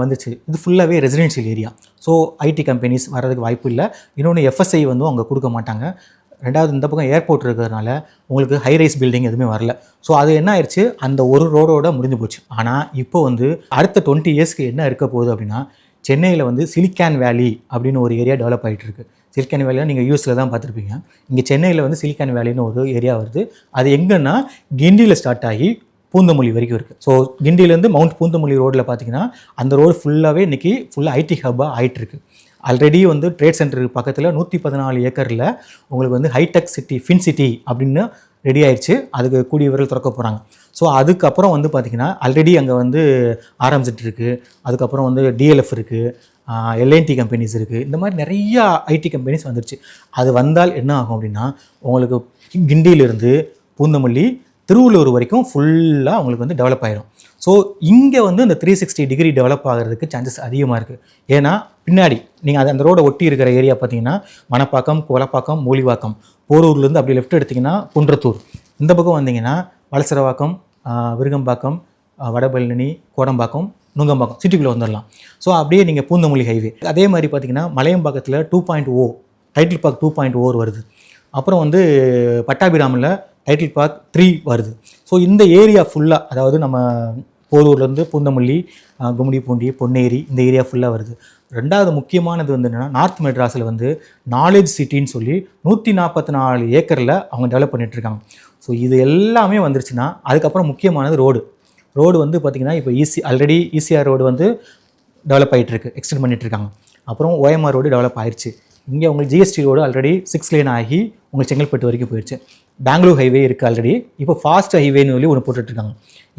வந்துச்சு. இது ஃபுல்லாகவே residential area. So IT companies வர்றதுக்கு வாய்ப்பு இல்லை. இன்னொன்று FSI வந்து அவங்க கொடுக்க மாட்டாங்க. ரெண்டாவது இந்த பக்கம் ஏர்போர்ட் இருக்கிறதுனால உங்களுக்கு ஹை ரைஸ் பில்டிங் எதுவுமே வரல. ஸோ அது என்ன ஆயிடுச்சு, அந்த ஒரு ரோடோட முடிஞ்சு போச்சு. ஆனால் இப்போ வந்து அடுத்த 20 இயர்ஸ்க்கு என்ன இருக்க போகுது அப்படின்னா, சென்னையில் வந்து சிலிக்கான் வேலி அப்படின்னு ஒரு ஏரியா டெவலப் ஆகிட்டு இருக்கு. சிலிக்கான் வேலியில் நீங்கள் யூஎஸில் தான் பார்த்துருப்பீங்க. இங்கே சென்னையில் வந்து சிலிக்கான் வேலின்னு ஒரு ஏரியா வருது. அது எங்கன்னா கிண்டியில் ஸ்டார்ட் ஆகி பூந்தமல்லி வரைக்கும் இருக்குது. ஸோ கிண்டிலேருந்து மவுண்ட் பூந்தமல்லி ரோட்டில் பார்த்தீங்கன்னா அந்த ரோடு ஃபுல்லாகவே இன்றைக்கி ஃபுல்லாக ஐடி ஹப்பாக ஆகிட்டுருக்கு. ஆல்ரெடி வந்து ட்ரேட் சென்டருக்கு பக்கத்தில் 114 ஏக்கரில் உங்களுக்கு வந்து ஹைடெக் சிட்டி, ஃபின் சிட்டி அப்படின்னு ரெடி ஆயிடுச்சு. அதுக்கு கூடிய விரைவில் திறக்க போகிறாங்க. ஸோ அதுக்கப்புறம் வந்து பார்த்திங்கன்னா ஆல்ரெடி அங்கே வந்து ஆரம்பிச்சிட்டு இருக்குது. அதுக்கப்புறம் வந்து DLF இருக்குது, LNT கம்பெனிஸ் இருக்குது. இந்த மாதிரி நிறையா ஐடி கம்பெனிஸ் வந்துருச்சு. அது வந்தால் என்ன ஆகும் அப்படின்னா, உங்களுக்கு கிண்டியிலிருந்து பூந்தமல்லி, திருவள்ளூர் வரைக்கும் ஃபுல்லாக உங்களுக்கு வந்து டெவலப் ஆகிடும். ஸோ இங்கே வந்து இந்த 360 டிகிரி டெவலப் ஆகிறதுக்கு சான்சஸ் அதிகமாக இருக்குது. ஏன்னா பின்னாடி நீங்கள் அந்த ரோடை ஒட்டி இருக்கிற ஏரியா பார்த்தீங்கன்னா மணப்பாக்கம், கோலப்பாக்கம், மூலிவாக்கம், போரூர்லேருந்து அப்படி லெஃப்ட் எடுத்திங்கன்னா குன்றத்தூர், இந்த பக்கம் வந்தீங்கன்னா வலசரவாக்கம், விருகம்பாக்கம், வடபழனி, கோடம்பாக்கம், நுங்கம்பாக்கம் சிட்டிக்குள்ளே வந்துடலாம். ஸோ அப்படியே நீங்கள் பூந்தமல்லி ஹைவே. அதே மாதிரி பார்த்தீங்கன்னா மலையம்பாக்கத்தில் 2.0 டைட்டில் பார்க் 2.0 வருது. அப்புறம் வந்து பட்டாபிராமில் டைட்டில் பார்க் 3 வருது. ஸோ இந்த ஏரியா ஃபுல்லாக, அதாவது நம்ம போரூர்லேருந்து பூந்தமல்லி, கும்மிடிப்பூண்டி, பொன்னேரி, இந்த ஏரியா ஃபுல்லாக வருது. ரெண்டாவது முக்கியமானது வந்து என்னென்னா, நார்த் மெட்ராஸில் வந்து நாலேஜ் சிட்டின்னு சொல்லி 144 ஏக்கரில் அவங்க டெவலப் பண்ணிகிட்ருக்காங்க. ஸோ இது எல்லாமே வந்துருச்சுன்னா அதுக்கப்புறம் முக்கியமானது ரோடு வந்து பார்த்திங்கன்னா இப்போ ஆல்ரெடி ECR ரோடு வந்து டெவலப் ஆகிட்டுருக்கு, எக்ஸ்டெண்ட் பண்ணிகிட்ருக்காங்க. அப்புறம் OMR ரோடு டெவலப் ஆயிடுச்சு. இங்கே உங்களுக்கு GST ரோடு ஆல்ரெடி 6 லேன் ஆகி உங்களுக்கு செங்கல்பட்டு வரைக்கும் போயிடுச்சு. பெங்களூர் ஹைவே இருக்குது ஆல்ரெடி. இப்போ ஃபாஸ்ட் ஹைவேன்னு சொல்லி ஒன்று போட்டுட்ருக்காங்க.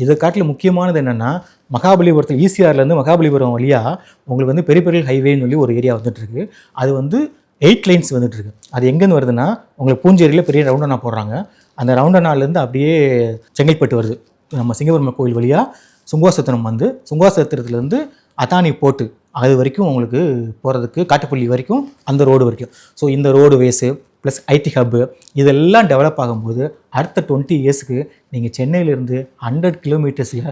இதை காட்டில் முக்கியமானது என்னென்னா, மகாபலிபுரத்தில் ECRலேருந்து மகாபலிபுரம் வழியாக உங்களுக்கு வந்து பெரிய ஹைவேன்னு சொல்லி ஒரு ஏரியா வந்துட்டுருக்கு. அது வந்து 8 லைன்ஸ் வந்துட்டுருக்கு. அது எங்கேருந்து வருதுன்னா, உங்களுக்கு பூஞ்சேரியில் பெரிய ரவுண்டனா போடுறாங்க. அந்த ரவுண்டனாலேருந்து அப்படியே செங்கல்பட்டு வருது. நம்ம சிங்கப்பெருமாள் கோயில் வழியாக சுங்குவாசத்திரம் வந்து சுங்குவாசத்திரத்துலேருந்து அதானி போட்டு அது வரைக்கும் உங்களுக்கு போகிறதுக்கு காட்டுப்பள்ளி வரைக்கும் அந்த ரோடு வரைக்கும். ஸோ இந்த road ways plus IT hub இதெல்லாம் டெவலப் ஆகும்போது அடுத்த 20 இயர்ஸுக்கு நீங்கள் சென்னையிலேருந்து 100 கிலோமீட்டர்ஸில்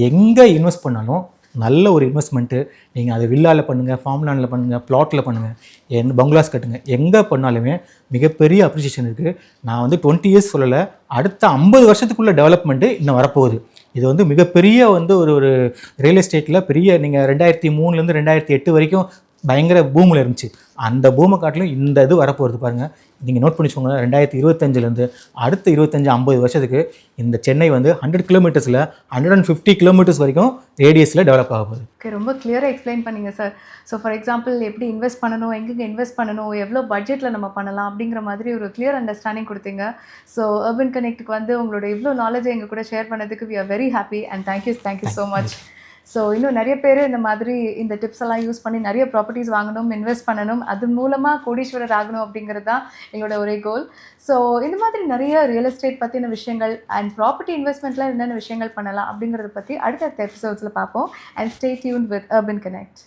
எங்கே இன்வெஸ்ட் பண்ணாலும் நல்ல ஒரு இன்வெஸ்ட்மெண்ட்டு. நீங்கள் அது வில்லாவில் பண்ணுங்கள், ஃபார்ம் லேண்டில் பண்ணுங்கள், பிளாட்டில் பண்ணுங்கள், பங்களாஸ் கட்டுங்க, எங்கே பண்ணாலுமே மிகப்பெரிய அப்ரிசியேஷன் இருக்குது. நான் வந்து 20 இயர்ஸ் சொல்லலை, அடுத்த 50 வருஷத்துக்குள்ள டெவலப்மெண்ட்டு இன்னும் வரப்போகுது. இது வந்து மிகப்பெரிய வந்து ஒரு ரியல் எஸ்டேட்டில் பெரிய, நீங்கள் 2003லேருந்து 2008 வரைக்கும் பயங்கர பூமில் இருந்துச்சு. அந்த பூமை காட்டிலும் இந்த இது வரப்போகிறது பாருங்கள். நீங்கள் நோட் பண்ணிக்கோங்க, 2025லேருந்து அடுத்த 25-50 வருஷத்துக்கு இந்த சென்னை வந்து 100 கிலோமீட்டர்ஸில் 150 கிலோமீட்டர்ஸ் வரைக்கும் ரேடியஸில் டெவலப் ஆக போகுது. ஓகே, ரொம்ப கிளியராக எக்ஸ்பிளைன் பண்ணிங்க சார். ஸோ ஃபார் எக்ஸாம்பிள் எப்படி இன்வெஸ்ட் பண்ணணும், எங்கெங்கே இன்வெஸ்ட் பண்ணணும், எவ்வளோ பட்ஜெட்டில் நம்ம பண்ணலாம் அப்படிங்கிற மாதிரி ஒரு கிளியர் அண்டர்ஸ்டாண்டிங் கொடுத்தீங்க. ஸோ அர்பன் கனெக்ட்டுக்கு வந்து உங்களோட இவ்வளோ நாலேஜை எங்கள் கூட ஷேர் பண்ணதுக்கு we are very happy and thank you so much. So இன்னும் நிறைய பேர் இந்த மாதிரி இந்த டிப்ஸ் எல்லாம் யூஸ் பண்ணி நிறைய ப்ராப்பர்ட்டிஸ் வாங்கணும், இன்வெஸ்ட் பண்ணணும், அது மூலமாக கோடீஸ்வரர் ஆகணும் அப்படிங்கிறது தான் எங்களோட ஒரே கோல். ஸோ இந்த மாதிரி நிறைய ரியல் எஸ்டேட் பற்றின விஷயங்கள் அண்ட் ப்ராப்பர்ட்டி இன்வெஸ்ட்மெண்ட்டில் என்னென்ன விஷயங்கள் பண்ணலாம் அப்படிங்கிறத பற்றி அடுத்தடுத்த எபிசோட்ஸில் பார்ப்போம். And stay tuned with urban connect.